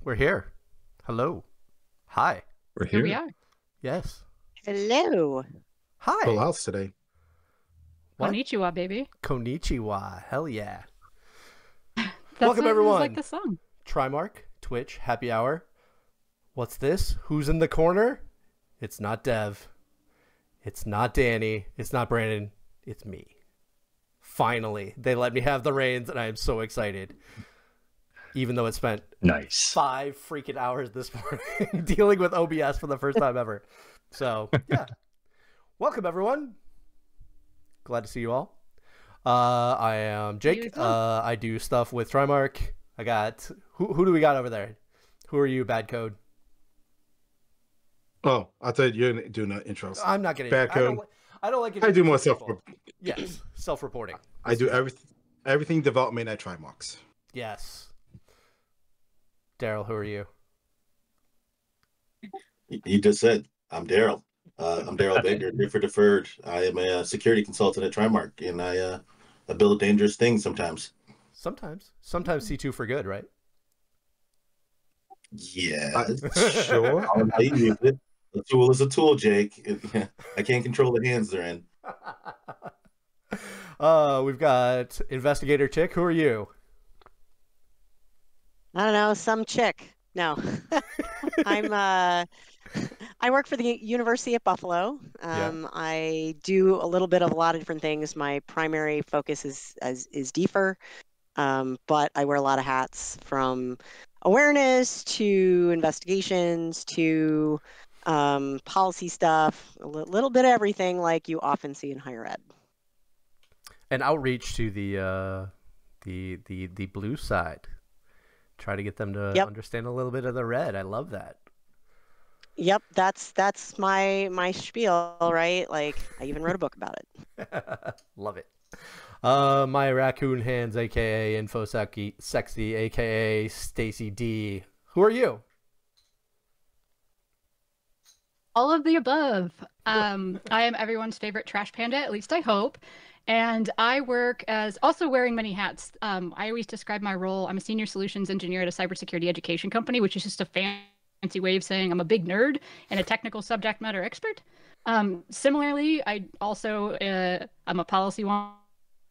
We're here. Hello. Hi. We're Here we here. are. Yes. Hello. Hi. Full house today. What? Konnichiwa, baby. Konnichiwa. Hell yeah. That's Welcome, everyone. like the song. Trimark, Twitch, Happy Hour. What's this? Who's in the corner? It's not Dev. It's not Danny. It's not Brandon. It's me. Finally, they let me have the reins, and I am so excited. Even though it spent Nice. 5 freaking hours this morning dealing with OBS for the first time ever. So, yeah. Welcome, everyone. Glad to see you all. I am You Jake. as well. I do stuff with Trimark. I got... Who do we got over there? Who are you, Bad Code? Oh, I thought you were doing the intros. I'm not getting... Bad Code. I don't like it. I do more self. Yes, self-reporting. I do everything development at Trimarks. Yes. Daryl, who are you? He just said, I'm Daryl. I'm Daryl Baker, here for Deferred. I am a security consultant at Trimark, and I build dangerous things sometimes. Sometimes C2 for good, right? Yeah. Sure. How you use it. A tool is a tool, Jake. I can't control the hands they're in. We've got Investigator Chick. Who are you? I don't know, some chick. No. I work for the University of Buffalo. I do a little bit of a lot of different things. My primary focus is DFIR, but I wear a lot of hats from awareness to investigations to policy stuff, a little bit of everything like you often see in higher ed. And outreach to the blue side. Try to get them to understand a little bit of the red. I love that. Yep, that's my spiel, right? Like I even wrote a book about it. Love it. My raccoon hands, aka Info Sexy, aka Stacy D. Who are you? All of the above. I am everyone's favorite trash panda, at least I hope. And I work as also wearing many hats. I always describe my role. I'm a senior solutions engineer at a cybersecurity education company, which is just a fancy way of saying I'm a big nerd and a technical subject matter expert. Similarly, I also I'm a policy wonk.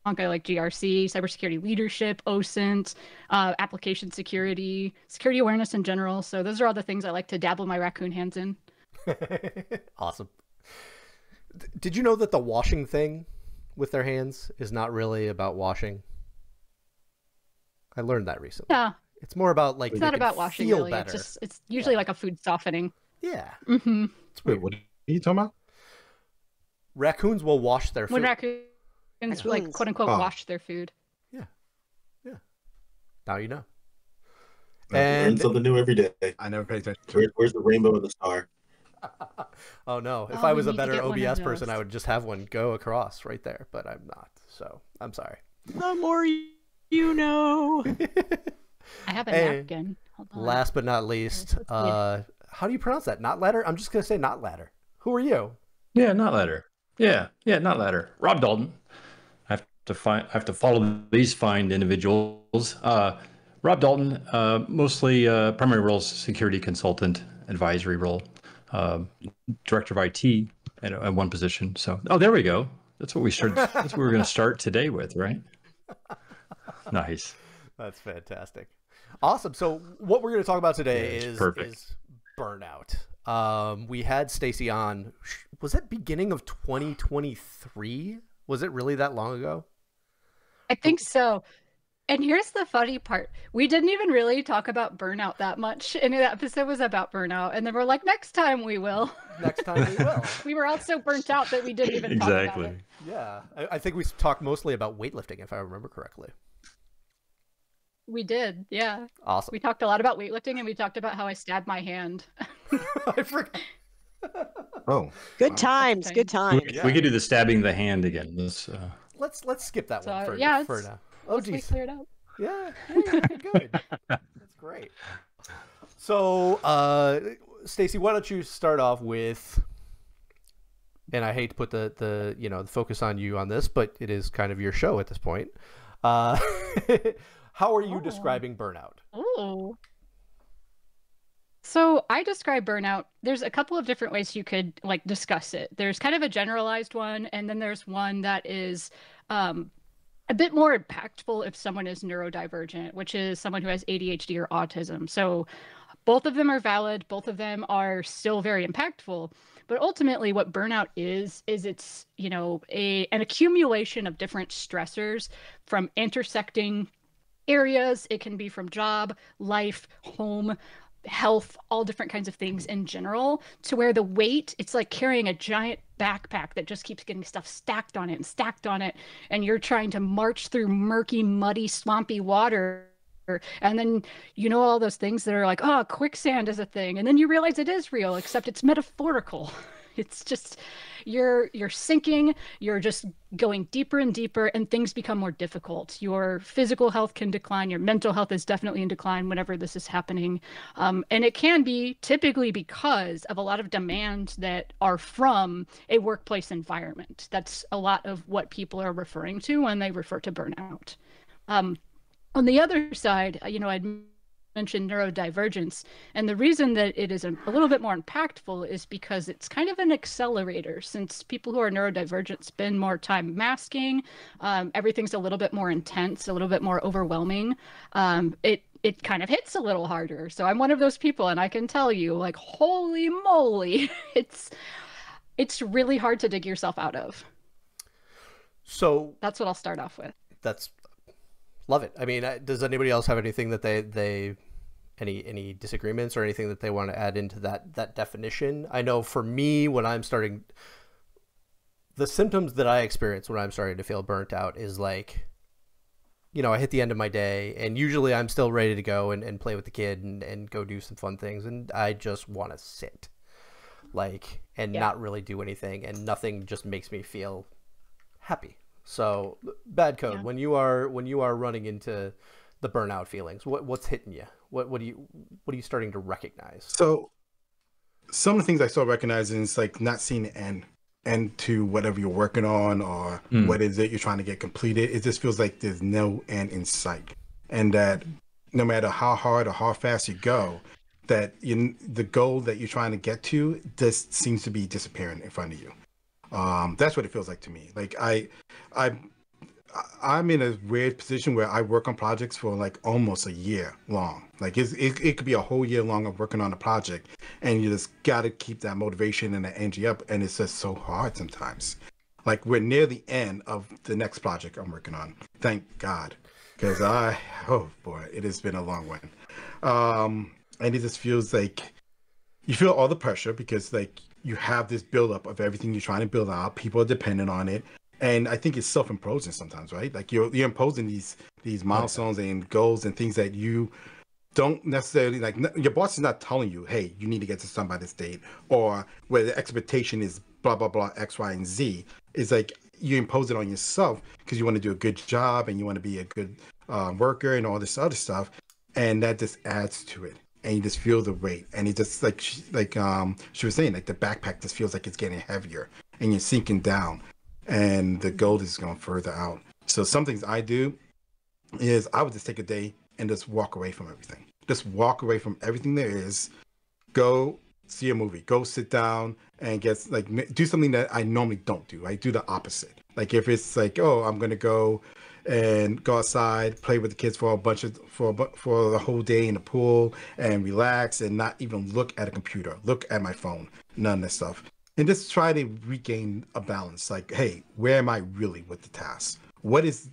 I like GRC, cybersecurity leadership, OSINT, application security, security awareness in general. So those are all the things I like to dabble my raccoon hands in. Awesome. Did you know that the washing thing with their hands is not really about washing? I learned that recently. Yeah. It's more about like It's not about washing feel really. better. It's usually like a food softening. Yeah. Mm-hmm. It's Wait, weird. what are you talking about? Raccoons will wash their food. When raccoons like Raccoons. quote unquote Oh. wash their food. Yeah. Now you know. Learn And something new every day. I never paid attention to it. Where's the rainbow and the star? oh no, if Oh, I we was a need to better get one of OBS person, those. I would just have one go across right there, but I'm not. So I'm sorry. The more you know. I have a And napkin. Hold on. Last but not least, how do you pronounce that? Not ladder? I'm just gonna say not ladder. Who are you? Yeah, not ladder. Yeah, not ladder. Rob Dalton. I have to follow these fine individuals. Rob Dalton, mostly primary roles, security consultant, advisory role, director of IT at one position. So, there we go. That's what we started. That's what we're going to start today with, right? Nice. That's fantastic. Awesome. So what we're going to talk about today Yeah, it's is perfect. burnout. We had Stacy on. Was it beginning of 2023? Was it really that long ago? I think so. And here's the funny part. We didn't even really talk about burnout that much. And the episode was about burnout. And then we're like, next time we will. Next time we will. We were all so burnt out that we didn't even talk about it. Yeah. I think we talked mostly about weightlifting, if I remember correctly. We did, yeah. Awesome. We talked a lot about weightlifting and we talked about how I stabbed my hand. I forgot. Oh, Good wow. times, good times. Yeah. We could do the stabbing the hand again. Let's skip that So, one for, yeah, for now. Oh, Let's geez. clear it up. Yeah, good. That's great. So, Stacy, why don't you start off with, and I hate to put the the focus on you on this, but it is kind of your show at this point. How are you describing burnout? Oh. So I describe burnout. There's a couple of different ways you could like discuss it. There's kind of a generalized one, and then there's one that is um, a bit more impactful if someone is neurodivergent, which is someone who has ADHD or autism. So both of them are valid, both of them are still very impactful. But ultimately, what burnout is it's, you know, an accumulation of different stressors from intersecting areas. It can be from job, life, home, health, all different kinds of things in general, to where the weight, it's like carrying a giant backpack that just keeps getting stuff stacked on it and stacked on it. And you're trying to march through murky, muddy, swampy water. And then you know all those things that are like, oh, quicksand is a thing. And then you realize it is real, except it's metaphorical. It's just you're sinking, you're just going deeper and deeper, and things become more difficult. Your physical health can decline, your mental health is definitely in decline whenever this is happening. And it can be typically because of a lot of demands that are from a workplace environment. That's a lot of what people are referring to when they refer to burnout. On the other side, you know, I'd mentioned neurodivergence, and the reason that it is a little bit more impactful is because it's kind of an accelerator. Since people who are neurodivergent spend more time masking, everything's a little bit more intense, a little bit more overwhelming. It kind of hits a little harder. So I'm one of those people, and I can tell you, like, holy moly, it's really hard to dig yourself out of. So that's what I'll start off with. That's love it. I mean, does anybody else have anything that they any disagreements or anything that they want to add into that definition? I know for me, when I'm starting, the symptoms that I experience when I'm starting to feel burnt out is like, you know, I hit the end of my day and usually I'm still ready to go and play with the kid and go do some fun things. And I just want to sit and not really do anything, and nothing just makes me feel happy. So bad code, when you are running into the burnout feelings, what's hitting you? What are you starting to recognize? So some of the things I start recognizing is like not seeing the end to whatever you're working on, or what is it you're trying to get completed. It just feels like there's no end in sight, and that no matter how hard or how fast you go, that the goal that you're trying to get to just seems to be disappearing in front of you. That's what it feels like to me. Like I'm in a weird position where I work on projects for like almost a year long. Like it could be a whole year long of working on a project, and you just got to keep that motivation and the energy up. And it's just so hard sometimes. Like we're near the end of the next project I'm working on. Thank God, because oh boy, it has been a long one. And it just feels like you feel all the pressure because like you have this buildup of everything you're trying to build out. People are dependent on it. And I think it's self-imposing sometimes, right? Like you're imposing these milestones and goals and things that you don't necessarily like. Your boss is not telling you, hey, you need to get this done by this date, or where the expectation is blah, blah, blah, X, Y, and Z. It's like you impose it on yourself because you want to do a good job and you want to be a good worker and all this other stuff. And that just adds to it. And you just feel the weight, and it just like she was saying, like the backpack just feels like it's getting heavier, and you're sinking down, and the goal is going further out. So some things I do is I would just take a day and just walk away from everything. Just walk away from everything there is. Go see a movie. Go sit down and do something that I normally don't do. I do the opposite. Like if it's like, oh, I'm gonna go outside, play with the kids for the whole day in the pool, and relax and not even look at a computer, look at my phone, none of that stuff, and just try to regain a balance. Like, hey, where am I really with the task? What is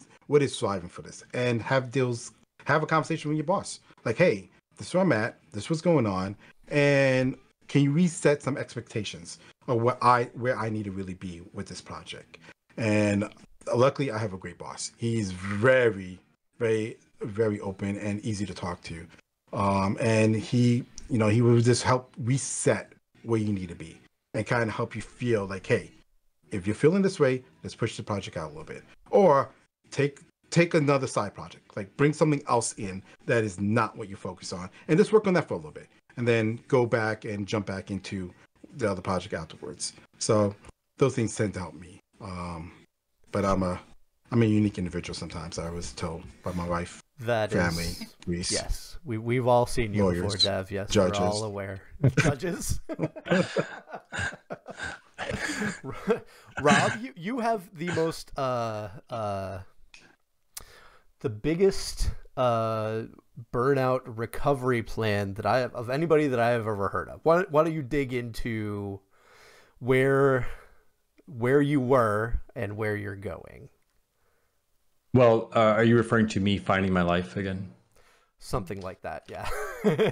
striving for this? And have a conversation with your boss. Like, hey, this is where I'm at. This is what's going on, and can you reset some expectations of where I need to really be with this project? And luckily, I have a great boss. He's very, very, very open and easy to talk to. And he will just help reset where you need to be and kind of help you feel like, hey, if you're feeling this way, let's push the project out a little bit. Or take another side project, like bring something else in that is not what you focus on, and just work on that for a little bit. And then go back and jump back into the other project afterwards. So those things tend to help me. But I'm a unique individual sometimes, I was told by my wife. That family, is, Reese. yes. We've all seen you Lawyers, before, Dev. Yes, judges. we're all aware. Judges. Rob, you have the most the biggest burnout recovery plan that I have of anybody that I have ever heard of. Why don't you dig into where you were and where you're going? Well, are you referring to me finding my life again? Something like that, yeah.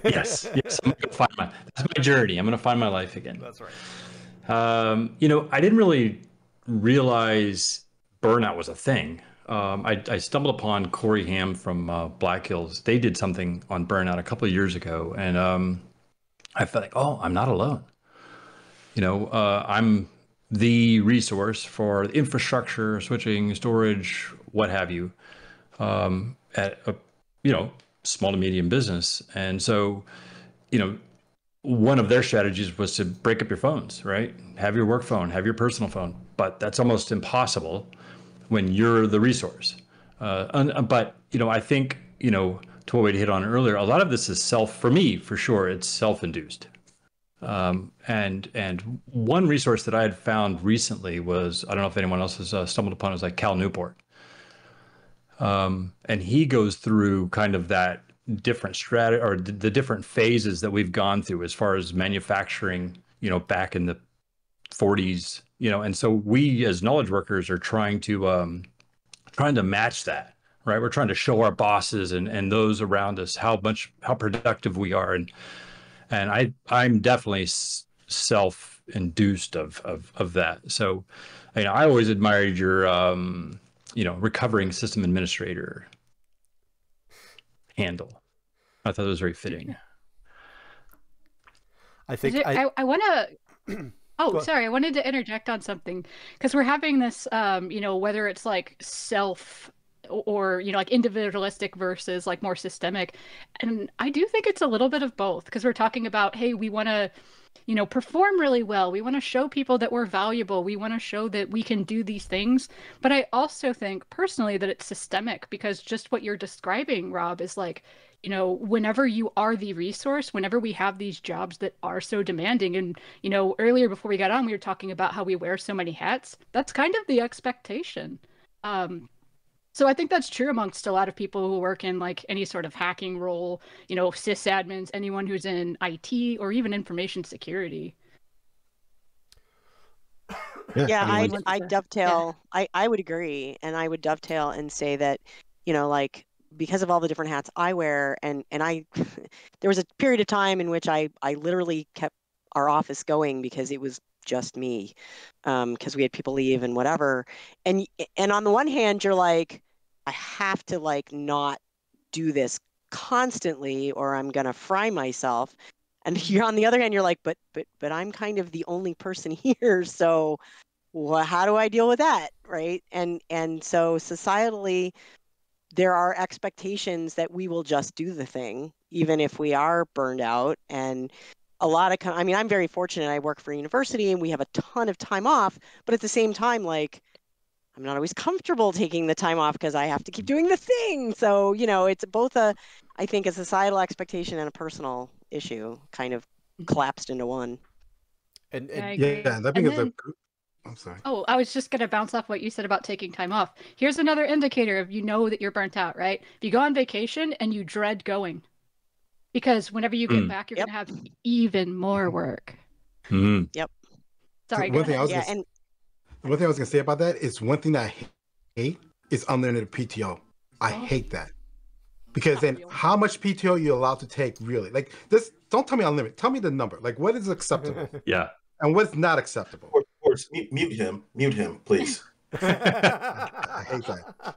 Yes. I'm gonna that's my journey. I'm going to find my life again. That's right. I didn't really realize burnout was a thing. I stumbled upon Corey Haim from Black Hills. They did something on burnout a couple of years ago, and I felt like, oh, I'm not alone. I'm the resource for infrastructure, switching, storage, what have you, at a small to medium business. And so, one of their strategies was to break up your phones, right? Have your work phone, have your personal phone, but that's almost impossible when you're the resource. But I think to what we hit on earlier, a lot of this is for me, for sure, it's self-induced. And one resource that I had found recently was, I don't know if anyone else has stumbled upon it, was like Cal Newport. And he goes through kind of that different strategy, or the different phases that we've gone through as far as manufacturing, back in the 40s, and so we as knowledge workers are trying to match that, right? We're trying to show our bosses and those around us how productive we are. And I'm definitely self-induced of that. So, I always admired your, recovering system administrator handle. I thought it was very fitting. I think I want to. Oh, sorry. I wanted to interject on something because we're having this, whether it's like self or, like individualistic versus like more systemic. And I do think it's a little bit of both because we're talking about, hey, we want to, perform really well. We want to show people that we're valuable. We want to show that we can do these things. But I also think personally that it's systemic because just what you're describing, Rob, is like, whenever you are the resource, whenever we have these jobs that are so demanding, and, earlier before we got on, we were talking about how we wear so many hats. That's kind of the expectation. So I think that's true amongst a lot of people who work in like any sort of hacking role, sysadmins, anyone who's in IT or even information security. Yeah, I dovetail. Yeah. I would agree, and I would dovetail and say that, like because of all the different hats I wear, and I, there was a period of time in which I literally kept our office going because it was just me, because we had people leave and whatever, and on the one hand you're like, I have to like not do this constantly or I'm gonna fry myself, and you're on the other hand you're like, but I'm kind of the only person here, so how do I deal with that, right? And so societally there are expectations that we will just do the thing even if we are burned out. And a lot of I'm very fortunate. I work for a university and we have a ton of time off, but at the same time, like, I'm not always comfortable taking the time off because I have to keep doing the thing. So, it's both I think a societal expectation and a personal issue kind of collapsed into one. And yeah, that being I'm sorry. Oh, I was just going to bounce off what you said about taking time off. Here's another indicator of that you're burnt out, right? If you go on vacation and you dread going, because whenever you get back, you're going to have even more work. Yep. Sorry. One thing I was going to say about that is one thing that I hate is unlimited PTO. I hate that. Because then how much PTO are you allowed to take really? Like this, don't tell me unlimited. Tell me the number. Like what is acceptable? Yeah. And what's not acceptable? Mute him, please. I hate that.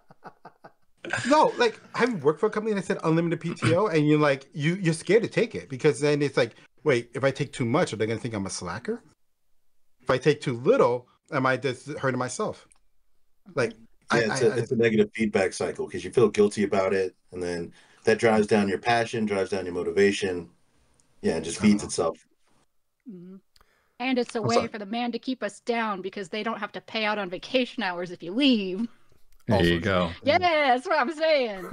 No, like have you worked for a company that said unlimited PTO and you're like you're scared to take it because then it's like, wait, if I take too much, are they gonna think I'm a slacker? If I take too little, am I just hurting myself? Like it's a negative feedback cycle because you feel guilty about it, and then that drives down your passion, drives down your motivation. Yeah, it just feeds itself. Mm-hmm. And it's a way for the man to keep us down because they don't have to pay out on vacation hours if you leave. There you go. Yeah, that's what I'm saying.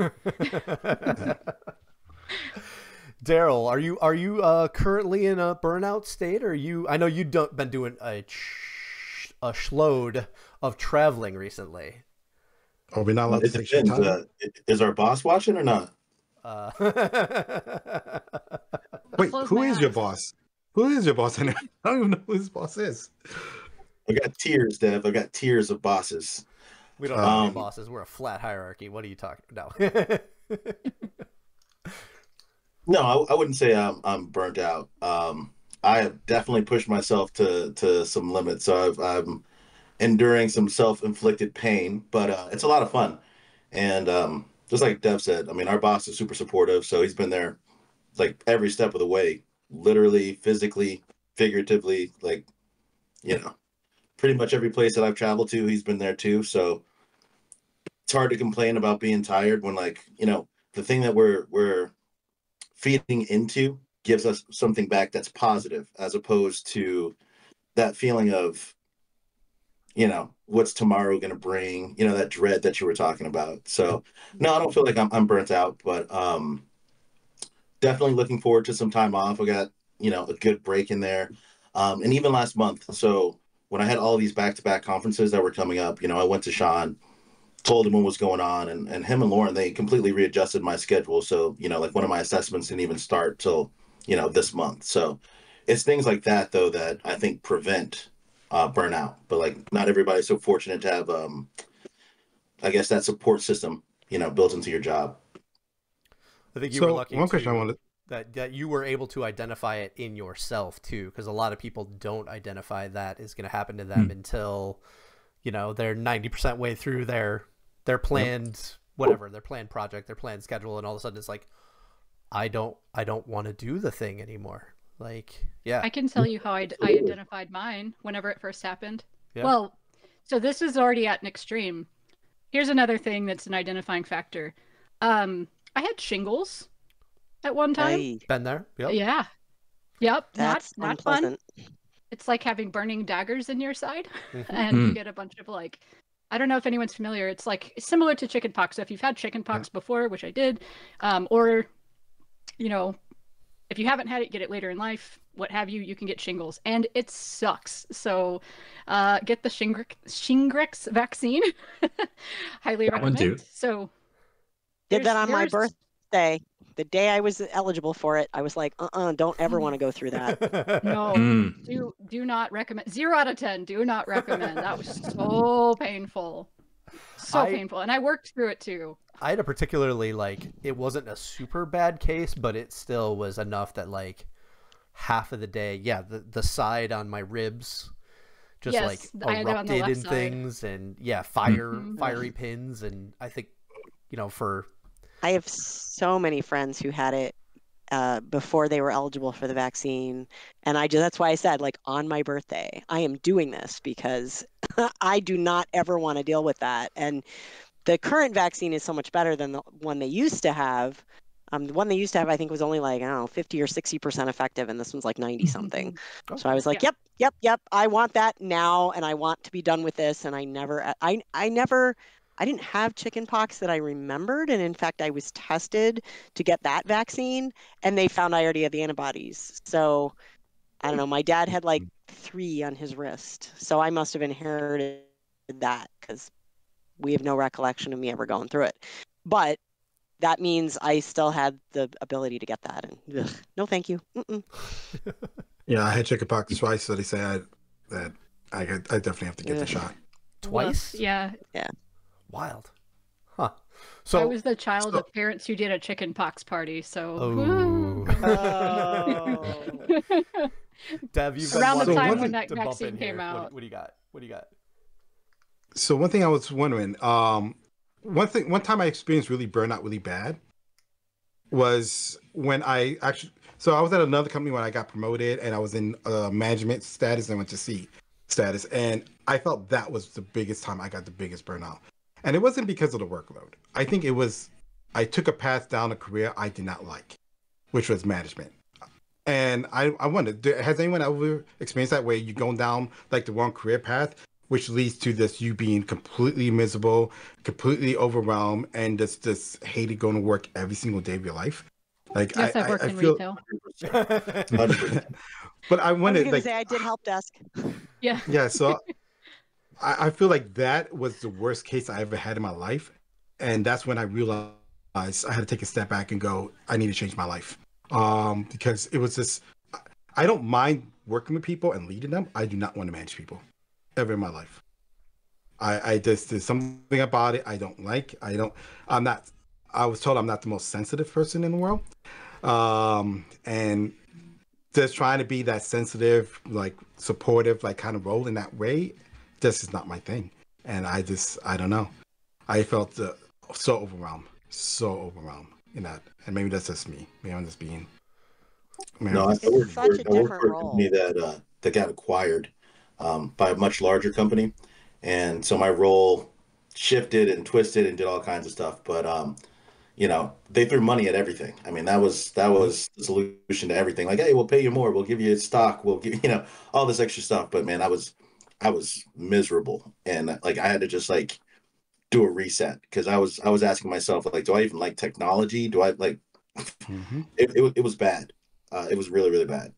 Daryl, are you currently in a burnout state? Or I know you've been doing a shload of traveling recently. Oh, we're not allowed to It say shit depends. time? Is our boss watching or not? Uh, Wait, Close who my is your eyes. boss? Who is your boss? I don't even know who his boss is. I got tiers, Dev. I got tiers of bosses. we don't have any Um, bosses. We're a flat hierarchy. What are you talking about? No, I wouldn't say I'm burnt out. I have definitely pushed myself to some limits, so I'm enduring some self-inflicted pain, but it's a lot of fun. And just like Dev said, I mean, our boss is super supportive, so he's been there like every step of the way, literally, physically, figuratively, like, you know, pretty much every place that I've traveled to, he's been there too. So it's hard to complain about being tired when, like, the thing that we're feeding into gives us something back that's positive, as opposed to that feeling of, what's tomorrow going to bring, that dread that you were talking about. So no, I don't feel like I'm burnt out, but definitely looking forward to some time off. I got, a good break in there. And even last month. So when I had all these back-to-back conferences that were coming up, I went to Sean, told him what was going on, and him and Lauren, they completely readjusted my schedule. So, like one of my assessments didn't even start till, this month. So it's things like that, though, that I think prevent burnout. But like, not everybody's so fortunate to have, I guess, that support system, built into your job. I think you were lucky one question I too, wanted. that you were able to identify it in yourself too, because a lot of people don't identify that is going to happen to them until, they're 90% way through their planned whatever, their planned project, their planned schedule, and all of a sudden it's like, I don't want to do the thing anymore. Like, yeah. I can tell you how I identified mine whenever it first happened. Yeah. Well, so this is already at an extreme. Here's another thing that's an identifying factor. I had shingles at one time. Hey, Been there. Yep. Yeah. Yep. that's Not fun. unpleasant. It's like having burning daggers in your side, Mhm. and you get a bunch of like, I don't know if anyone's familiar. It's like similar to chickenpox. So if you've had chickenpox before, which I did, or if you haven't had it, get it later in life, what have you, you can get shingles, and it sucks. So get the Shingrix vaccine. Highly That one recommend. too. So Did that on my there's- birthday. The day I was eligible for it, I was like, don't ever want to go through that. No, Mm. do not recommend. 0 out of 10. Do not recommend. That was so painful. So painful. And I worked through it too. I had a particularly, like, it wasn't a super bad case, but it still was enough that, like, half of the day, the side on my ribs just Yes, I like had it on the erupted left in side. things, and fiery pins, and I think, I have so many friends who had it before they were eligible for the vaccine. And that's why I said, like, on my birthday, I am doing this because I do not ever want to deal with that. And the current vaccine is so much better than the one they used to have. The one they used to have, I think, was only like, I don't know, 50 or 60% effective. And this one's like 90 something. So I was like, yep. I want that now. And I want to be done with this. And I didn't have chickenpox that I remembered. And in fact, I was tested to get that vaccine and they found I already had the antibodies. So I don't know, my dad had like 3 on his wrist. So I must have inherited that because we have no recollection of me ever going through it. But that means I still had the ability to get that. And no, thank you. Yeah, I had chickenpox twice, so they say that I definitely have to get the shot. twice. Yeah. Wild, huh? So I was the child of parents who did a chickenpox party. So Dev, you've around the been time wanting when that to bump vaccine in came here. out. What do you got? So one thing I was wondering, one time I experienced really burnout really bad was when I was at another company when I got promoted and I was in management status and I went to C status, and I felt that was the biggest time I got the biggest burnout. And it wasn't because of the workload. I think it was, I took a path down a career I did not like, which was management. And I wondered, has anyone ever experienced that, where you're going down like the wrong career path which leads to this you being completely miserable, completely overwhelmed, and just hated going to work every single day of your life. Like Yes, I've worked I in feel, retail. 100%. but I I was wanted going to like say I did help desk. Yeah. yeah, so I feel like that was the worst case I ever had in my life, and that's when I realized I had to take a step back and go, I need to change my life, because it was just I don't mind working with people and leading them. I do not want to manage people ever in my life. I just there's something about it I don't like. I'm not. I was told I'm not the most sensitive person in the world, and just trying to be that sensitive, like supportive, like kind of role in that way, this is not my thing. And I don't know. I felt so overwhelmed in that. And maybe that's just me. Maybe I'm just being. No, I It's worked such a I worked different for a company role. that got acquired by a much larger company, and so my role shifted and twisted and did all kinds of stuff. But you know, they threw money at everything. I mean, that was the solution to everything. Like, hey, we'll pay you more, we'll give you stock, we'll give you know all this extra stuff. But man, I was miserable, and like I had to just like do a reset because I was asking myself like, do I even like technology? Do I like Mhm. it was bad. It was really, really bad.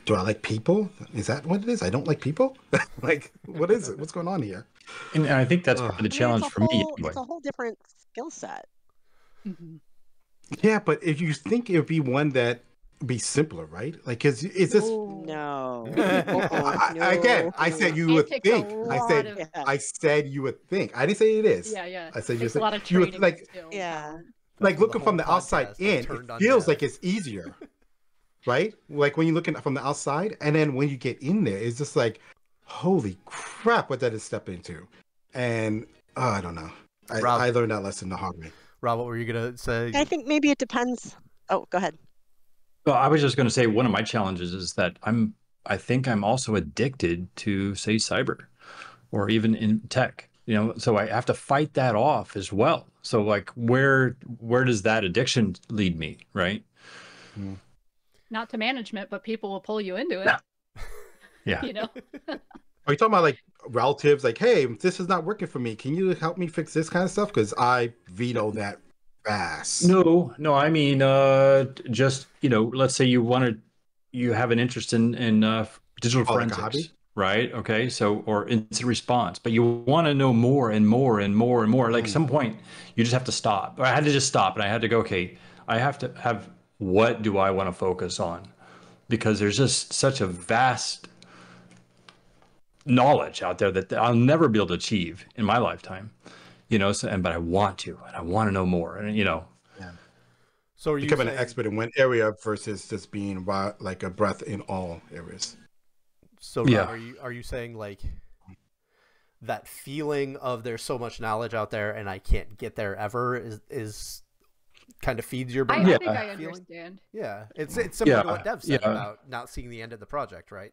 Do I like people? Is that what it is? I don't like people? Like, what is it? What's going on here? And I think that's part of the Ugh. I mean, challenge for me anyway. it's a whole different skill set. Mhm. Yeah, but if you think it would be one that be simpler, right? Like, cause it's just No. again, I said you It would takes a think. lot of Yeah. I said you would think. I didn't say it is. yeah. I said It you takes a would lot of think. You would training like skills. Yeah. talent. like That's where the looking from whole the outside podcast is in, it turned on feels Dev. like it's easier, right? Like when you're looking from the outside, and then when you get in there, it's just like, holy crap, what that is step into. And I don't know. Rob. I learned that lesson the hard way. Rob, what were you gonna say? I think maybe it depends. Oh, go ahead. Well, I was just going to say one of my challenges is that I think I'm also addicted to, say, cyber or even in tech. You know, so I have to fight that off as well. So like where does that addiction lead me, right? Not to management, but people will pull you into it. Yeah. You know. Are you talking about like relatives? Like, hey, this is not working for me. Can you help me fix this kind of stuff? Because I veto that fast. No, I mean, just, you know, let's say you have an interest in digital Oh, like a forensics, hobby? right? Okay, so or incident response, but you want to know more and more and more and more. Like some point, you just have to stop. Or I had to just stop, and I had to go, okay, I have to have what do I want to focus on? Because there's just such a vast knowledge out there that I'll never be able to achieve in my lifetime. You know, so, but I want to, and I want to know more, and you know. So are you Becoming saying, an expert in one area versus just being like a breath in all areas. so Rob, Yeah. are you saying like that feeling of there's so much knowledge out there and I can't get there ever is kind of feeds your I burnout think I feeling? understand. Yeah, it's similar to what Yeah, Dev said yeah. about not seeing the end of the project, right?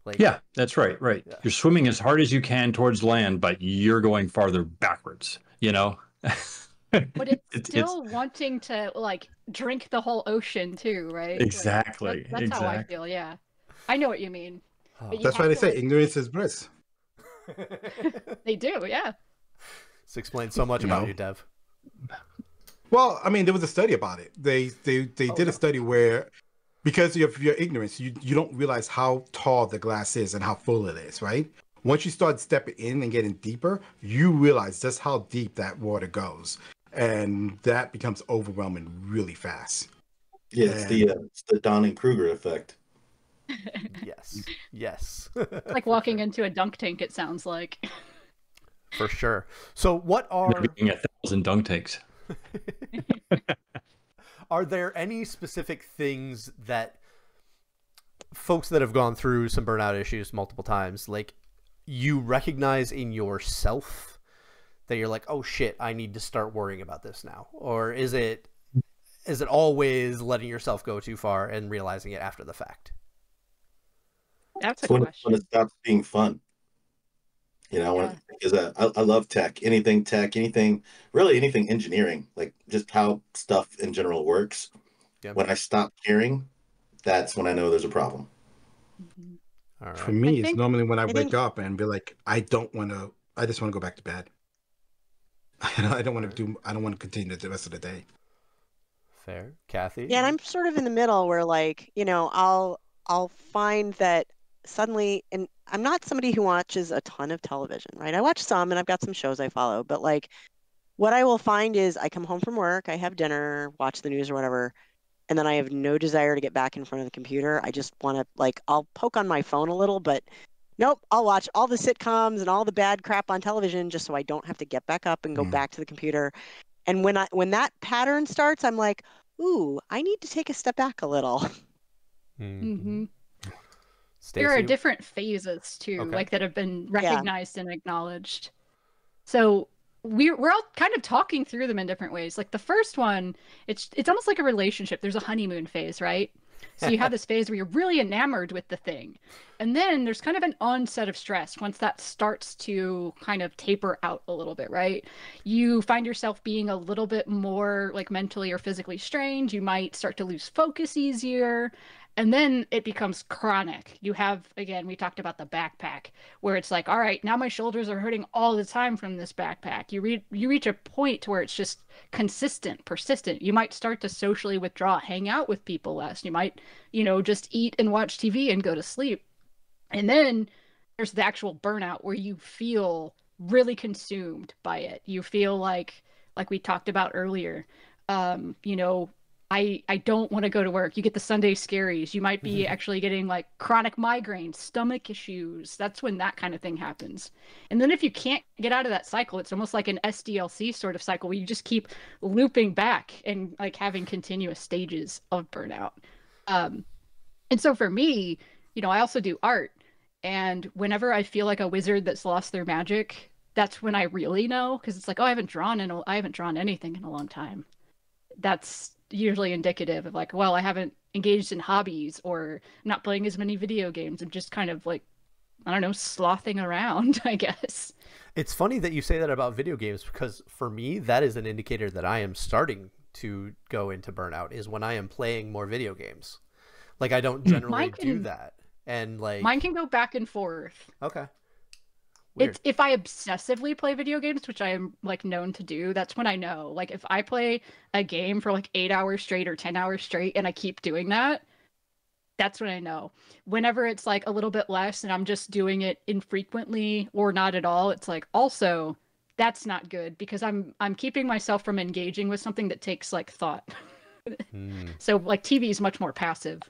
Like, Yeah, that's right. Yeah. You're swimming as hard as you can towards land, but you're going farther backwards, you know? But it's It's still wanting to like drink the whole ocean too, right? Like, exactly, that's how I exactly. feel. Yeah, I know what you mean. Oh. But you That's have why they to, say like- ignorance is bliss. they do. Yeah. This explains so much You about know? you, Dev. Well, I mean, there was a study about it. They did a study where because of your ignorance, you don't realize how tall the glass is and how full it is, right? Once you start stepping in and getting deeper, you realize just how deep that water goes. And that becomes overwhelming really fast. Yeah, it's the Donning-Kruger effect. Yes, It's like walking into a dunk tank, it sounds like. for sure. So what Maybe being 1,000 dunk takes. are there any specific things that folks that have gone through some burnout issues multiple times, like you recognize in yourself that you're like, oh shit, I need to start worrying about this now? Or is it always letting yourself go too far and realizing it after the fact? That's a When question. it stops being fun. You know, because I love tech, anything really anything engineering, like just how stuff in general works. Yeah. When I stop caring, that's when I know there's a problem. All For right. me, I it's think- normally when I I wake think- up and be like, I just want to go back to bed. I don't want to continue the rest of the day. Fair. Kathy? Yeah, and I'm sort of in the middle where like, I'll find that suddenly, and I'm not somebody who watches a ton of television, right? I watch some and I've got some shows I follow, but like what I will find is I come home from work, I have dinner, watch the news or whatever, and then I have no desire to get back in front of the computer. I just want to like I'll poke on my phone a little, but nope, I'll watch all the sitcoms and all the bad crap on television just so I don't have to get back up and go back to the computer. And when that pattern starts, I'm like, ooh, I need to take a step back a little. Mm-hmm. Stacey? There are different phases too, Okay. like that have been recognized and acknowledged. So we're all kind of talking through them in different ways. Like the first one, it's almost like a relationship. There's a honeymoon phase, right? So you have this phase where you're really enamored with the thing. And then there's kind of an onset of stress once that starts to kind of taper out a little bit, right? You find yourself being a little bit more like mentally or physically strained. You might start to lose focus easier. And then it becomes chronic. You have, again, we talked about the backpack, where it's like, all right, now my shoulders are hurting all the time from this backpack. You reach a point where it's just consistent, persistent. You might start to socially withdraw, hang out with people less. You might, just eat and watch TV and go to sleep. And then there's the actual burnout where you feel really consumed by it. You feel like we talked about earlier, I don't want to go to work. You get the Sunday scaries. You might be actually getting like chronic migraines, stomach issues. That's when that kind of thing happens. And then if you can't get out of that cycle, it's almost like an SDLC sort of cycle where you just keep looping back and like having continuous stages of burnout. And so for me, I also do art. And whenever I feel like a wizard that's lost their magic, that's when I really know, because it's like, oh, I haven't drawn anything in a long time. That's usually indicative of like, well, I haven't engaged in hobbies or not playing as many video games. I'm just kind of like, I don't know, slothing around, I guess. It's funny that you say that about video games, because for me, that is an indicator that I am starting to go into burnout, is when I am playing more video games. Like, I don't generally do that. And like, mine can go back and forth. Okay. Weird. It's if I obsessively play video games, which I am like known to do, that's when I know. Like if I play a game for like 8 hours straight or 10 hours straight and I keep doing that, that's when I know. Whenever it's like a little bit less and I'm just doing it infrequently or not at all, it's like also that's not good, because I'm keeping myself from engaging with something that takes like thought. So like TV is much more passive.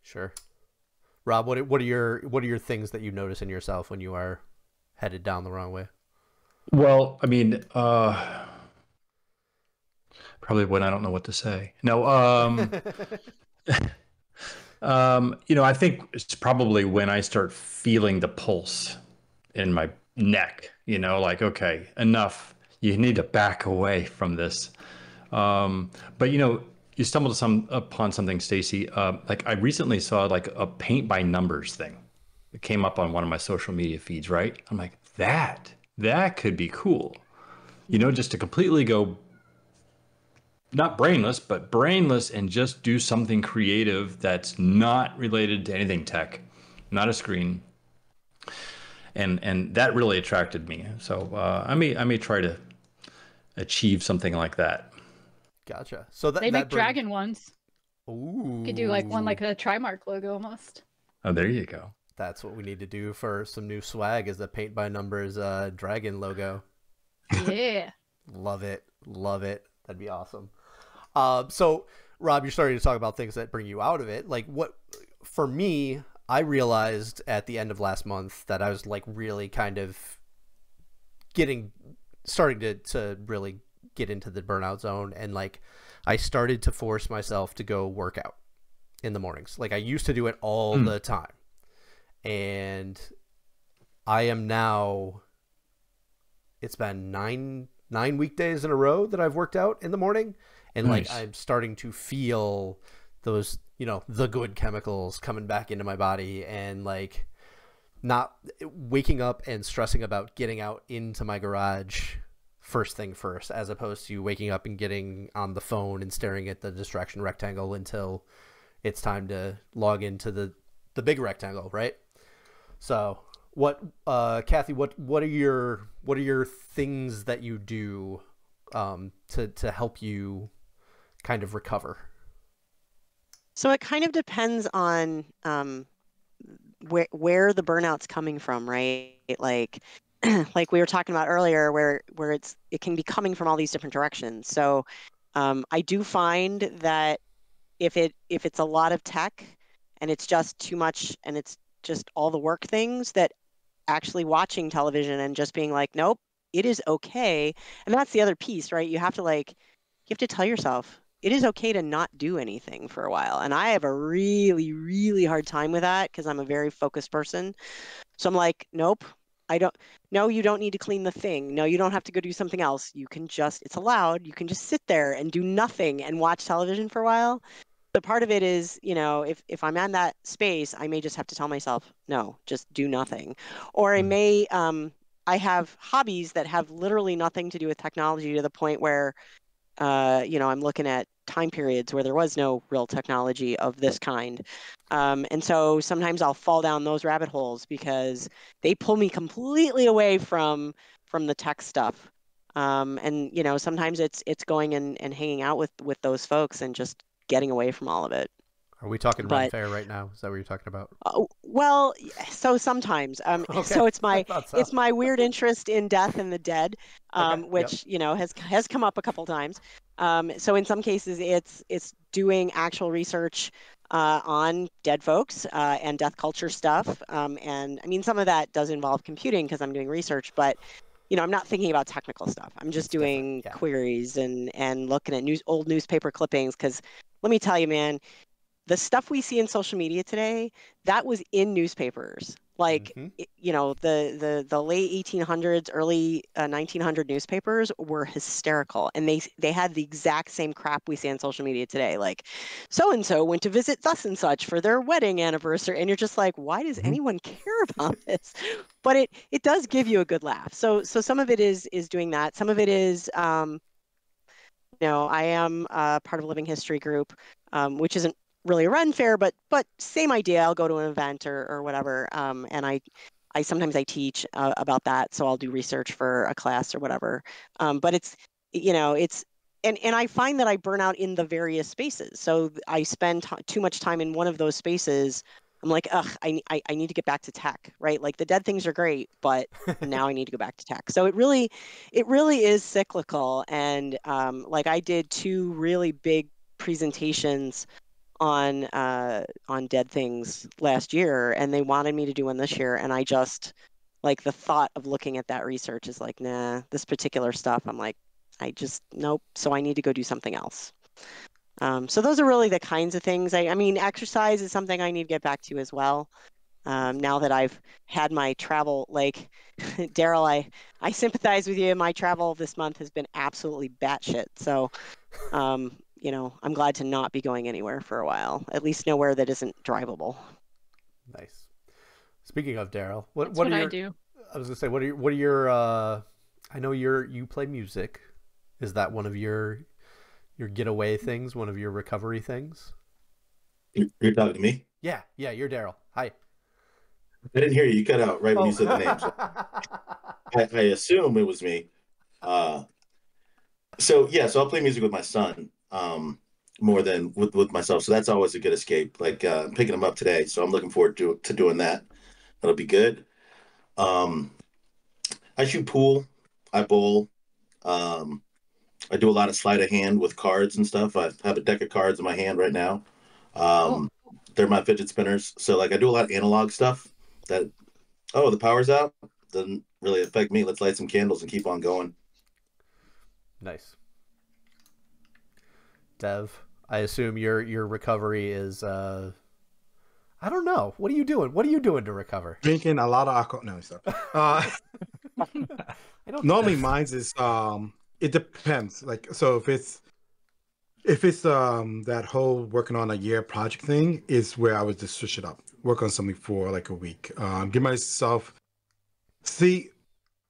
Sure. Rob, what are your things that you notice in yourself when you are headed down the wrong way? Well, I mean, probably when I don't know what to say. No, I think it's probably when I start feeling the pulse in my neck, like, okay, enough. You need to back away from this. But you stumbled upon something, Stacey. Like I recently saw like a paint by numbers thing. It came up on one of my social media feeds, right? I'm like, that could be cool. Just to completely go, not brainless, but brainless, and just do something creative that's not related to anything tech, not a screen. And that really attracted me. So I may try to achieve something like that. Gotcha. So they make dragon ones. Ooh. You could do like one like a Trimark logo almost. Oh, there you go. That's what we need to do for some new swag, is the paint by numbers dragon logo. Yeah. Love it. That'd be awesome. So Rob, you're starting to talk about things that bring you out of it. Like what, for me, I realized at the end of last month that I was like really kind of starting to really get into the burnout zone. And like, I started to force myself to go work out in the mornings. Like I used to do it all the time. And I am now, it's been nine weekdays in a row that I've worked out in the morning. And nice. Like, I'm starting to feel those, the good chemicals coming back into my body, and like not waking up and stressing about getting out into my garage first thing first, as opposed to waking up and getting on the phone and staring at the distraction rectangle until it's time to log into the big rectangle, right? So what, Kathy? What are your things that you do to help you kind of recover? So it kind of depends on where the burnout's coming from, right? Like like we were talking about earlier, where it can be coming from all these different directions. So I do find that if it's a lot of tech and it's just too much and it's just all the work things, that actually watching television and just being like, nope, it is okay. And that's the other piece, right? You have to tell yourself it is okay to not do anything for a while. And I have a really, really hard time with that because I'm a very focused person. So I'm like, nope, I don't, no, you don't need to clean the thing. No, you don't have to go do something else. You can just, it's allowed. You can just sit there and do nothing and watch television for a while. The part of it is, if I'm in that space, I may just have to tell myself, no, just do nothing. Or I have hobbies that have literally nothing to do with technology, to the point where, I'm looking at time periods where there was no real technology of this kind. And so sometimes I'll fall down those rabbit holes because they pull me completely away from the tech stuff. And sometimes it's going and hanging out with those folks and just getting away from all of it. Are we talking Ren But Fair right now? Is that what you're talking about? well, so sometimes, Okay. so it's I thought so. it's my weird interest in death and the dead, Okay, which has come up a couple times. So in some cases, it's doing actual research on dead folks and death culture stuff. And I mean, some of that does involve computing because I'm doing research, but I'm not thinking about technical stuff. I'm just It's different, doing yeah. queries and looking at old newspaper clippings. Because let me tell you, man, the stuff we see in social media today, that was in newspapers. Like, Mhm. the late 1800s, early 1900 newspapers were hysterical, and they had the exact same crap we see on social media today. Like, so and so went to visit thus and such for their wedding anniversary, and you're just like, why does anyone care about this? But it does give you a good laugh. So some of it is doing that. Some of it is I am part of a living history group, which isn't really a run fair, but same idea. I'll go to an event or whatever, and I sometimes I teach about that, so I'll do research for a class or whatever. But it's and I find that I burn out in the various spaces. So I spend too much time in one of those spaces. I'm like, ugh, I need to get back to tech, right? Like the dead things are great, but now I need to go back to tech. So it really is cyclical. And like I did 2 really big presentations on dead things last year, and they wanted me to do one this year, and I just, like, the thought of looking at that research is like, nah, this particular stuff, I'm like, I just, nope. So I need to go do something else. So those are really the kinds of things. I mean, exercise is something I need to get back to as well. Now that I've had my travel, like Daryl, I sympathize with you. My travel this month has been absolutely batshit. So, I'm glad to not be going anywhere for a while, at least nowhere that isn't drivable. Nice. Speaking of Daryl, That's what what are I your? do. I was gonna say, what are your? I know you play music. Is that one of your getaway things? One of your recovery things? You're talking to me? Yeah, you're Daryl. Hi. I didn't hear you. You cut out right when you Oh. said the name. So I assume it was me. Uh, so I'll play music with my son more than with myself. So that's always a good escape. Like I'm picking him up today, so I'm looking forward to doing that. That'll be good. Um, I shoot pool. I bowl. Um, I do a lot of sleight of hand with cards and stuff. I have a deck of cards in my hand right now. Cool. They're my fidget spinners. So like I do a lot of analog stuff that, oh, the power's out. Doesn't really affect me. Let's light some candles and keep on going. Nice. Dev, I assume your recovery is I don't know. What are you doing? What are you doing to recover? Drinking a lot of alcohol. No, stop. I don't Normally mine's is it depends. Like, so if it's that whole working on a year project thing is where I would just switch it up. Work on something for like a week. Give myself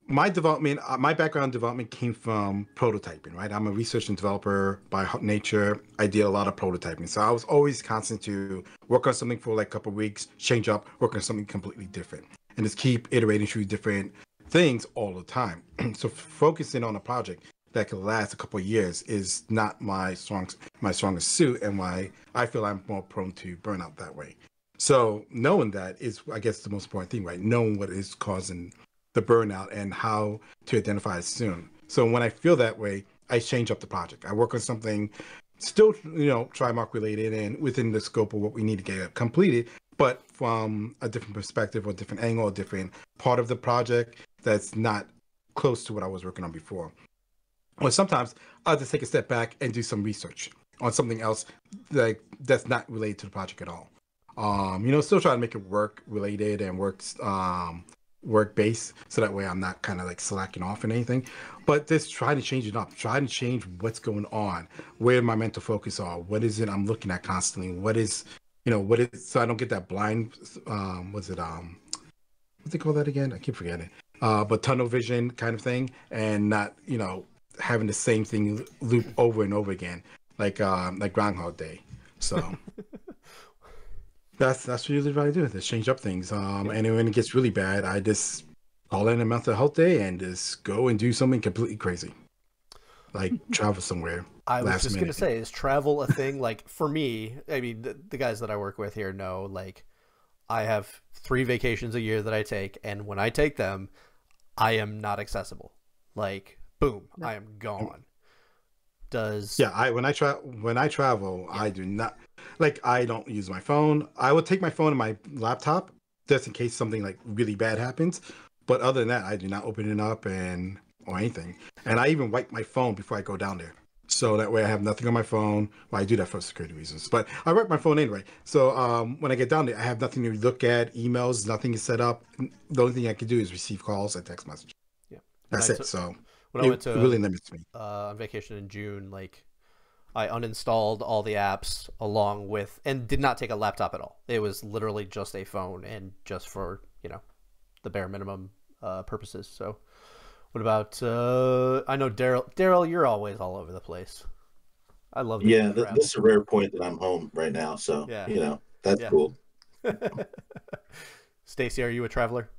my development, my background development came from prototyping, right? I'm a research and developer by nature. I did a lot of prototyping. So I was always constant to work on something for like a couple of weeks, change up, work on something completely different. and just keep iterating through different things all the time. So focusing on a project that could last a couple of years is not my strongest suit, and why I feel I'm more prone to burnout that way. So knowing that is, I guess, the most important thing, right? Knowing what is causing the burnout and how to identify it soon. So when I feel that way, I change up the project. I work on something still, Trimark related and within the scope of what we need to get completed, but from a different perspective or different angle, a different part of the project that's not close to what I was working on before. Or sometimes I'll just take a step back and do some research on something else that's not related to the project at all. Still try to make it work related and work based, so that way I'm not kind of like slacking off in anything, but just try to change it up, try to change what's going on, where my mental focus are, what is it I'm looking at constantly, what is, so I don't get that blind, what they call that again? I keep forgetting. But tunnel vision kind of thing, and not, having the same thing loop over and over again, like Groundhog Day. So that's usually what I do. Just change up things. And when it gets really bad, I just call in a mental health day and just go and do something completely crazy, like travel somewhere. I was just gonna say, is travel a thing? Like for me, I mean, the guys that I work with here know, like, I have 3 vacations a year that I take, and when I take them, I am not accessible. Like, boom, I am gone. When I travel, I do not, like, I don't use my phone. I will take my phone and my laptop just in case something like really bad happens, but other than that, I do not open it up or anything. And I even wipe my phone before I go down there, so that way I have nothing on my phone. Well, I do that for security reasons, but I wipe my phone anyway. So when I get down there, I have nothing to look at, emails, nothing is set up. The only thing I can do is receive calls and text messages. Yeah, that's it. So when I went to really limits me. On vacation in June, like, I uninstalled all the apps along with, and did not take a laptop at all. It was literally just a phone, and just for, the bare minimum purposes. So what about, I know Daryl, you're always all over the place. I love that. Yeah, this is a rare point that I'm home right now. So, that's cool. Stacey, are you a traveler?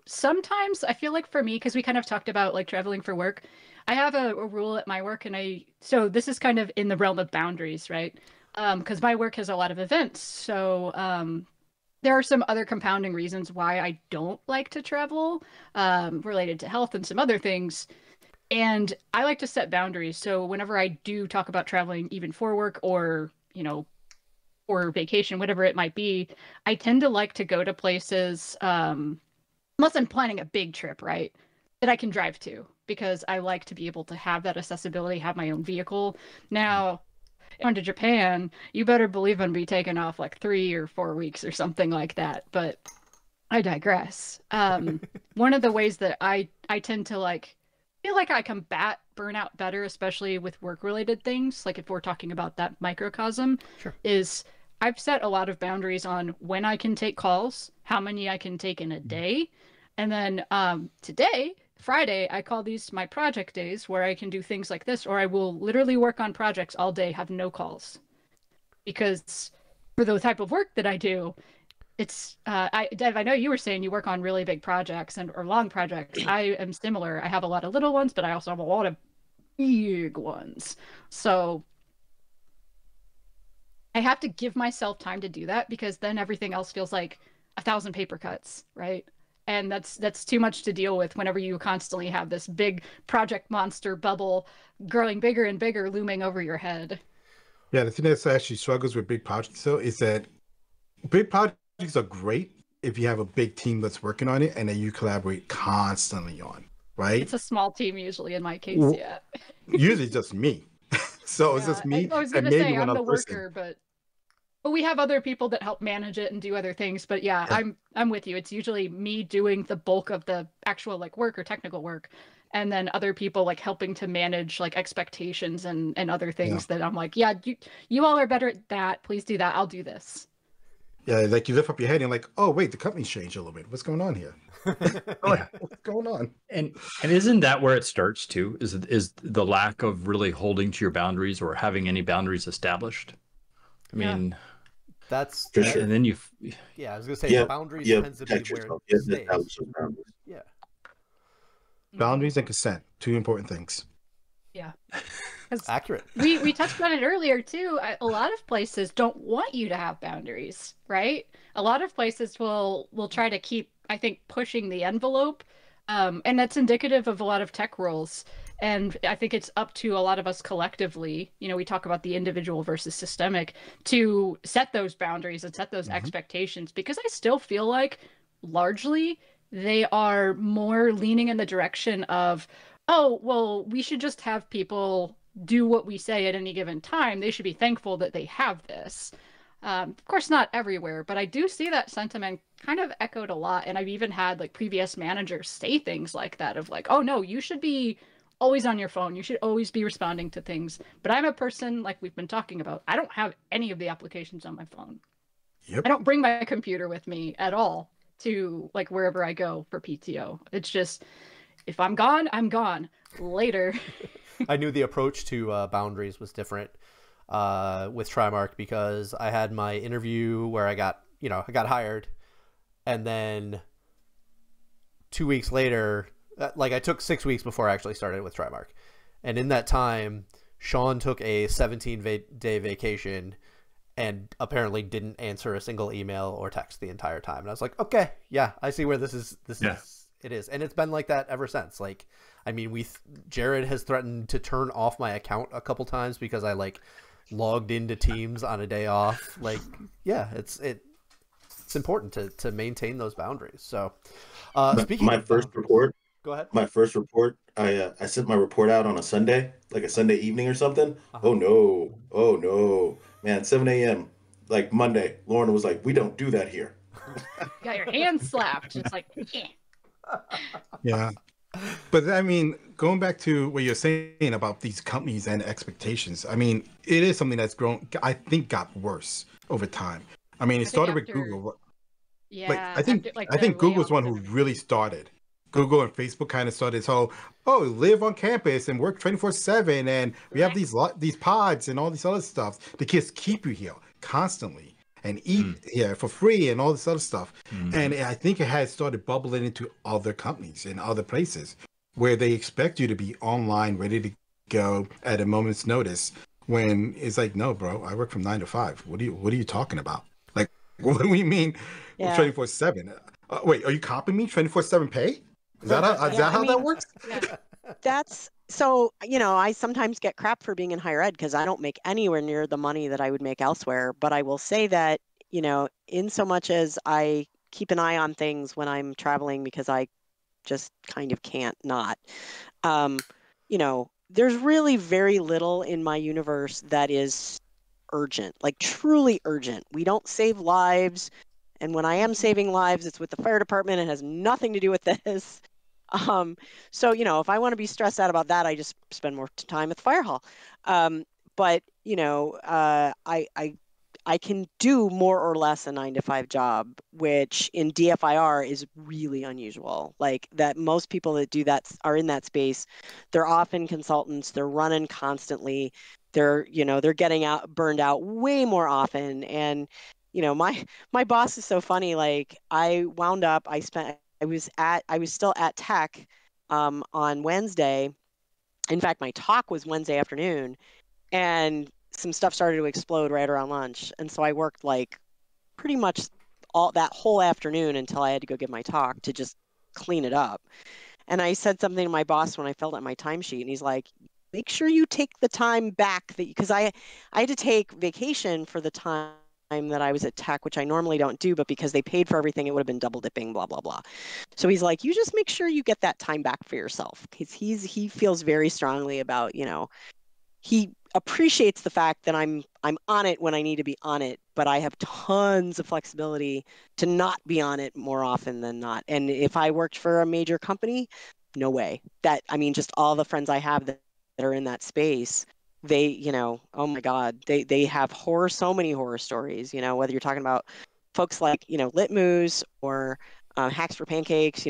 Sometimes I feel like for me, because we kind of talked about like traveling for work, I have a rule at my work, and so this is kind of in the realm of boundaries, right? Because my work has a lot of events. So there are some other compounding reasons why I don't like to travel, related to health and some other things. And I like to set boundaries. So whenever I do talk about traveling, even for work or, or vacation, whatever it might be, I tend to like to go to places, unless I'm planning a big trip, right, that I can drive to, because I like to be able to have that accessibility, have my own vehicle. Now, going to Japan, you better believe I'm going to be taking off like 3 or 4 weeks or something like that. But I digress. One of the ways that I tend to feel like I combat burnout better, especially with work-related things, like if we're talking about that microcosm, sure, is I've set a lot of boundaries on when I can take calls, how many I can take in a day. And then today, Friday, I call these my project days, where I can do things like this, or I will literally work on projects all day, have no calls. Because for the type of work that I do, it's, Dev, I know you were saying you work on really big projects or long projects. I am similar. I have a lot of little ones, but I also have a lot of big ones. So I have to give myself time to do that, because then everything else feels like 1,000 paper cuts, right? And that's too much to deal with whenever you constantly have this big project monster bubble growing bigger and bigger looming over your head. Yeah, the thing that actually struggles with big projects, though, is that big projects are great if you have a big team that's working on it and that you collaborate constantly on, right? It's a small team usually in my case, yeah. Usually just me. So it's just me. I was going to say I'm the worker, but we have other people that help manage it and do other things. But yeah, I'm with you. It's usually me doing the bulk of the actual work or technical work, and then other people helping to manage expectations and other things that I'm like, yeah, you all are better at that. Please do that. I'll do this. Yeah, you lift up your head and oh wait, the company's changed a little bit. What's going on here? What's going on? And isn't that where it starts too? Is the lack of really holding to your boundaries or having any boundaries established? I mean, That's For that- sure. And then Yeah, I was gonna say Yeah, boundaries yeah, tends to be protect where yourself. it Yeah, stays. establish those boundaries. Yeah. Boundaries and consent, two important things. Yeah. 'Cause Accurate. we touched on it earlier too. A lot of places don't want you to have boundaries, right? A lot of places will try to keep, I think, pushing the envelope, and that's indicative of a lot of tech roles. And I think it's up to a lot of us collectively. You know, we talk about the individual versus systemic to set those boundaries and set those expectations, because I still feel like largely they are more leaning in the direction of, oh, well, we should just have people do what we say at any given time. They should be thankful that they have this. Of course, not everywhere, but I do see that sentiment kind of echoed a lot. And I've even had like previous managers say things like that of like, oh, no, you should be always on your phone. You should always be responding to things. But I'm a person, like we've been talking about, I don't have any of the applications on my phone. Yep. I don't bring my computer with me at all to like wherever I go for PTO. It's just, if I'm gone, I'm gone. Later. I knew the approach to boundaries was different with Trimark, because I had my interview where I got hired, and then 2 weeks later, like I took 6 weeks before I actually started with Trimark, and in that time, Sean took a 17-day vacation and apparently didn't answer a single email or text the entire time. And I was like, okay, yeah, I see where this is. It is. And it's been like that ever since. Like, I mean, Jared has threatened to turn off my account a couple times because I like logged into Teams on a day off. Like, yeah, it's important to maintain those boundaries. So, speaking my of first boundaries, report, go ahead. my first report, I sent my report out on a Sunday, like a Sunday evening or something. Uh-huh. Oh no, man, 7 a.m. like Monday. Lauren was like, "We don't do that here." Got your hand slapped. It's like, yeah. Yeah. But I mean, going back to what you're saying about these companies and expectations, I mean, it is something that's grown, I think got worse over time. I mean, it started with Google. Yeah. Like, I think Google's one who really started. Google and Facebook kind of started this whole, live on campus and work 24/7, and we have these pods and all this other stuff. The kids keep you here constantly and eat here for free and all this other stuff. And I think it has started bubbling into other companies in other places where they expect you to be online, ready to go at a moment's notice. When it's like, no, bro, I work from 9 to 5. What are you talking about? Like, what do we mean 24/7? Wait, are you copying me? 24/7 pay? Is that how that works? Yeah. That's so, I sometimes get crap for being in higher ed because I don't make anywhere near the money that I would make elsewhere. But I will say that, in so much as I keep an eye on things when I'm traveling, because I just kind of can't not, there's really very little in my universe that is urgent, like truly urgent. We don't save lives. And when I am saving lives, it's with the fire department. It has nothing to do with this. So, if I want to be stressed out about that, I just spend more time at the fire hall. But, I can do more or less a 9 to 5 job, which in DFIR is really unusual. Like that most people that do that are in that space. They're often consultants. They're running constantly. They're getting burned out way more often. And, my boss is so funny. Like I was still at tech on Wednesday. In fact, my talk was Wednesday afternoon, and some stuff started to explode right around lunch. And so I worked like pretty much all that whole afternoon until I had to go give my talk to just clean it up. And I said something to my boss when I filled out my timesheet, and he's like, make sure you take the time back because I had to take vacation for the time that I was at tech, which I normally don't do, but because they paid for everything, it would have been double dipping, blah, blah, blah. So he's like, you just make sure you get that time back for yourself, because he feels very strongly about, he appreciates the fact that I'm on it when I need to be on it, but I have tons of flexibility to not be on it more often than not. And if I worked for a major company, no way. Just all the friends I have that are in that space, they, oh my God, they have so many horror stories, whether you're talking about folks like, Litmoos or Hacks for Pancakes,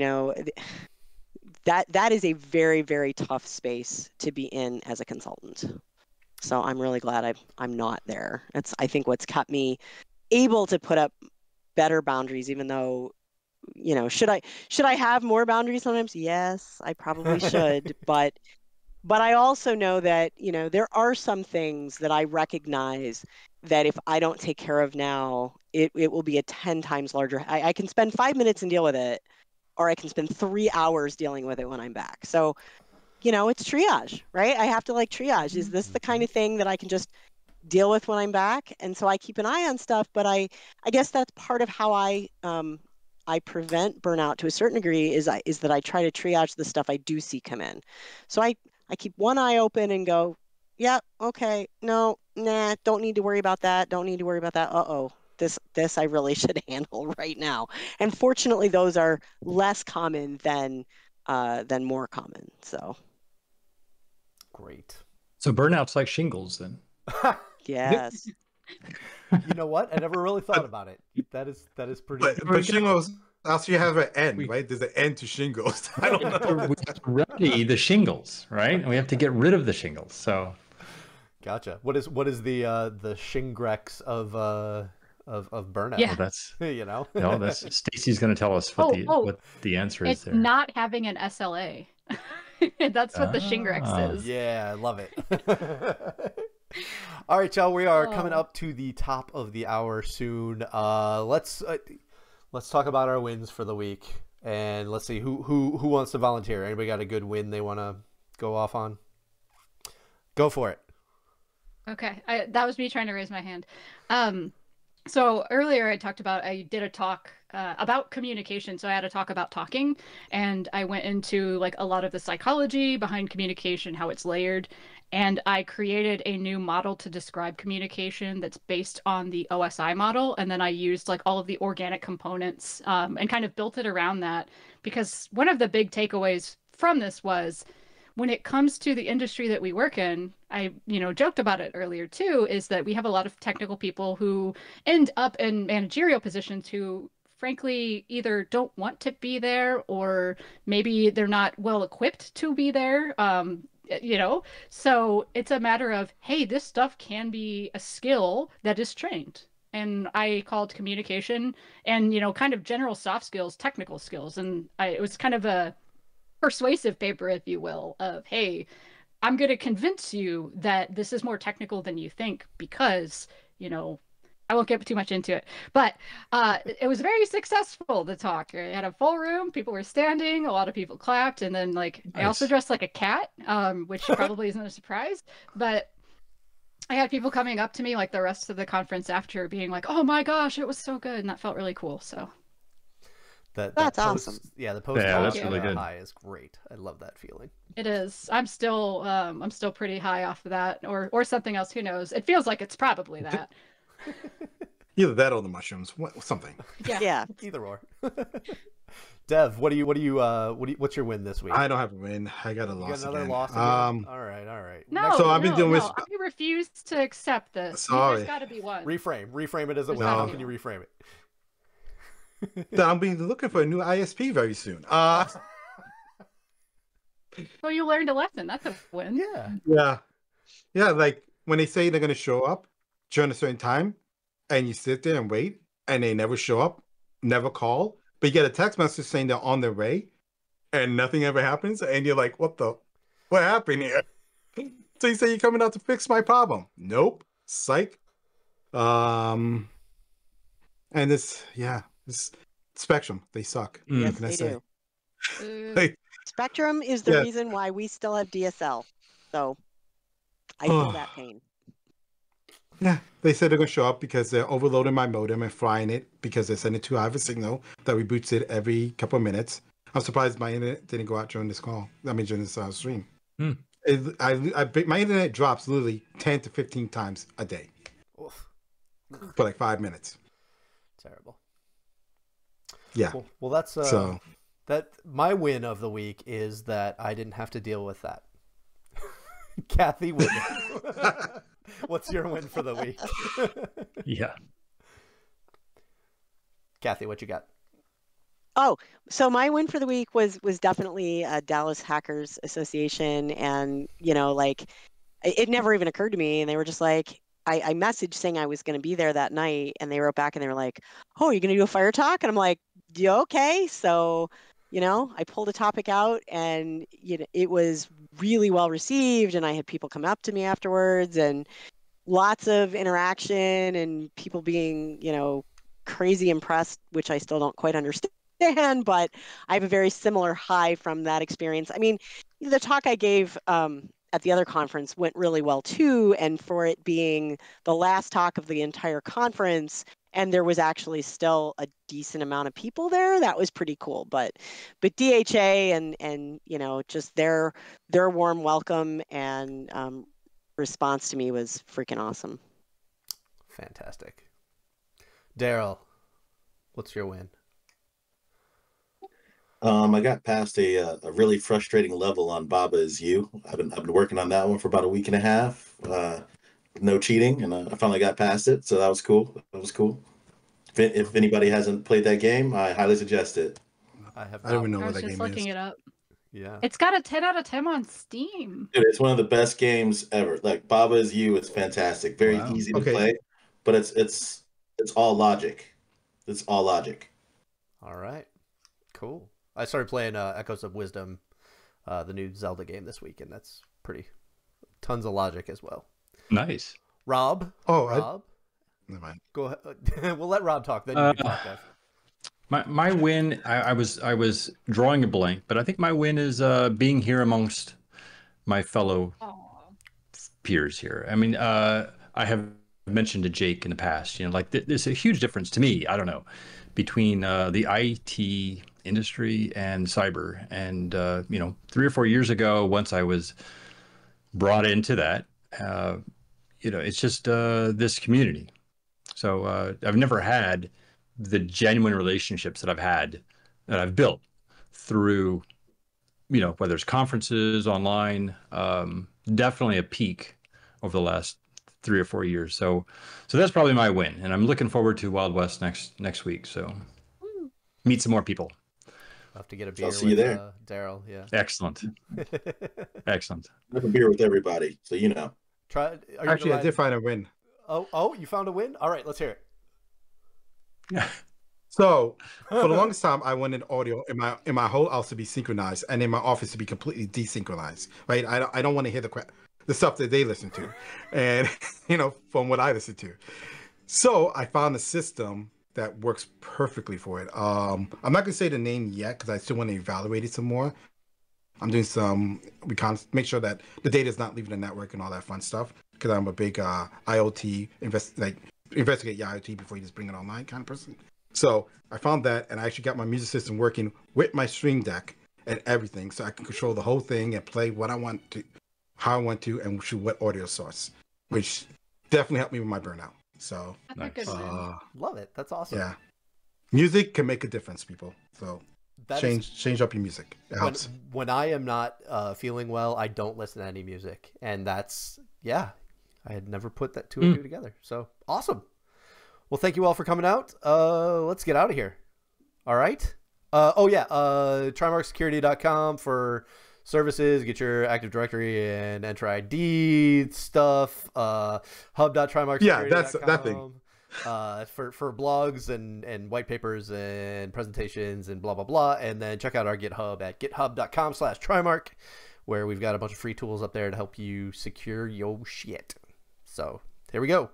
that is a very, very tough space to be in as a consultant. So I'm really glad I'm not there. I think what's kept me able to put up better boundaries, even though, should I have more boundaries sometimes? Yes, I probably should, but I also know that, there are some things that I recognize that if I don't take care of now, it will be a 10 times larger. I can spend 5 minutes and deal with it, or I can spend 3 hours dealing with it when I'm back. So, it's triage, right? I have to triage. Is this the kind of thing that I can just deal with when I'm back? And so I keep an eye on stuff, but I guess that's part of how I prevent burnout to a certain degree is that I try to triage the stuff I do see come in. So I keep one eye open and go, yeah, okay, no, nah, don't need to worry about that. Don't need to worry about that. Uh-oh, this I really should handle right now. And fortunately, those are less common than more common. So Great. So burnout's like shingles then. yes. You know what? I never really thought about it. That is pretty. But shingles also you have an end, right? There's an end to shingles. I don't know. We have to remedy the shingles, right? And we have to get rid of the shingles. So, Gotcha. What is the shingrex of burnout? Yeah. well, that's No, that's Stacy's going to tell us what what the answer is It's there. not having an SLA. That's what the Shingrex Ah. is. Yeah, I love it. All right, y'all. We are coming up to the top of the hour soon. Let's talk about our wins for the week, and let's see who wants to volunteer. Anybody got a good win they want to go off on? Go for it. Okay, that was me trying to raise my hand. So earlier I talked about, I did a talk about communication. So I had a talk about talking, and I went into a lot of the psychology behind communication, how it's layered. And I created a new model to describe communication that's based on the OSI model. And then I used all of the organic components and kind of built it around that. Because one of the big takeaways from this was, when it comes to the industry that we work in, I, joked about it earlier too, is that we have a lot of technical people who end up in managerial positions who frankly either don't want to be there, or maybe they're not well equipped to be there. So it's a matter of, hey, this stuff can be a skill that is trained. And I called communication and, kind of general soft skills, technical skills. And it was kind of a persuasive paper, if you will, of, hey, I'm going to convince you that this is more technical than you think, because, I won't get too much into it, but it was very successful, the talk. I had a full room, people were standing, a lot of people clapped, and then I also dressed like a cat, which probably isn't a surprise, but I had people coming up to me the rest of the conference after, being like, oh my gosh, it was so good, and that felt really cool. So That's awesome. Yeah, the post that's really good. high is great. I love that feeling. it is. I'm still pretty high off of that, or something else. Who knows? It feels like it's probably that. Either that or the mushrooms. Something. Yeah. Either or. Dev, what's your win this week? I don't have a win. I got a You loss got another again. loss again? All right. No, So I've been doing this- I refuse to accept this. Sorry. There's got to be one. Reframe it as a There's win. gotta How be can you one. reframe it? I'll be looking for a new ISP very soon. Well, you learned a lesson. That's a win. Yeah. Yeah. Like when they say they're gonna show up during a certain time, and you sit there and wait, and they never show up, never call, but you get a text message saying they're on their way, and nothing ever happens, and you're like, what happened here? So you say you're coming out to fix my problem. Nope. Psych. And this Spectrum, they suck. Mm. What Yes, can I they say? do. Like, Spectrum is the Yeah. reason why we still have DSL. So I feel that pain. yeah, they said they're gonna show up because they're overloading my modem and frying it because they're sending too high of a signal that reboots it every couple of minutes. I'm surprised my internet didn't go out during this call. I mean, during this stream. Hmm. My internet drops literally 10 to 15 times a day Oof. for 5 minutes. Terrible. Yeah. Well, that's So that my win of the week is that I didn't have to deal with that. Kathy, what's your win for the week? Yeah. Kathy, what you got? Oh, so my win for the week was definitely Dallas Hackers Association, and it never even occurred to me, and they were just like, I messaged saying I was going to be there that night, and they wrote back and they were like, "Oh, are you going to do a fire talk?" And I'm like, "Yeah, okay." So, I pulled a topic out, and it was really well received, and I had people come up to me afterwards, and lots of interaction, and people being, crazy impressed, which I still don't quite understand, but I have a very similar high from that experience. I mean, the talk I gave at the other conference went really well too, and for it being the last talk of the entire conference, and there was actually still a decent amount of people there, that was pretty cool. But DHA and just their warm welcome and response to me was freaking awesome. Fantastic. Daryl, what's your win? I got past a really frustrating level on Baba Is You. I've been working on that one for about a week and a half. No cheating, and I finally got past it, so that was cool. That was cool. If anybody hasn't played that game, I highly suggest it. I have. I don't even know I what was that just game looking is. it up. Yeah. It's got a 10 out of 10 on Steam. Dude, it's one of the best games ever. Like Baba Is You is fantastic. Very Wow. easy to Okay. play, but it's all logic. It's all logic. All right. Cool. I started playing Echoes of Wisdom, the new Zelda game this week, and that's pretty tons of logic as well. Nice. Rob. Oh, Rob. never mind. Go ahead. We'll let Rob talk. Then you can talk, Bev. My win, I was drawing a blank, but I think my win is being here amongst my fellow peers here. I mean, I have mentioned to Jake in the past, like there's a huge difference to me. I don't know, between the IT industry and cyber. And 3 or 4 years ago, once I was brought into that, it's just this community. So I've never had the genuine relationships that I've built through, whether it's conferences, online, definitely a peak over the last 3 or 4 years. So that's probably my win. And I'm looking forward to Wild West next week. So meet some more people. I'll have to get a beer I'll see you with there. Daryl. Yeah. Excellent. Excellent. I have a beer with everybody, so Try. Actually, I did find a win. Oh, you found a win? All right, let's hear it. So for the longest time, I wanted audio in my whole house to be synchronized, and in my office to be completely desynchronized. Right? I don't want to hear the stuff that they listen to, and from what I listen to. So I found a system that works perfectly for it. I'm not gonna say the name yet because I still want to evaluate it some more. I'm doing we can't make sure that the data is not leaving the network and all that fun stuff. Because I'm a big IoT investigate your IoT before you just bring it online kind of person. So I found that, and I actually got my music system working with my Stream Deck and everything, so I can control the whole thing and play what I want to, how I want to, and shoot what audio source, which definitely helped me with my burnout. So That's a good one. Love it. That's awesome. yeah, music can make a difference, people. So That change up your music. It helps. When I am not feeling well, I don't listen to any music, and that's I had never put that two and two together. So awesome. Well, thank you all for coming out. Let's get out of here. All right. TrimarkSecurity.com for services. Get your Active Directory and Enter ID stuff. Hub.TrimarkSecurity.com. Yeah, that's that thing. For blogs and white papers and presentations and blah, blah, blah. And then check out our GitHub at github.com/Trimark, where we've got a bunch of free tools up there to help you secure your shit. So here we go.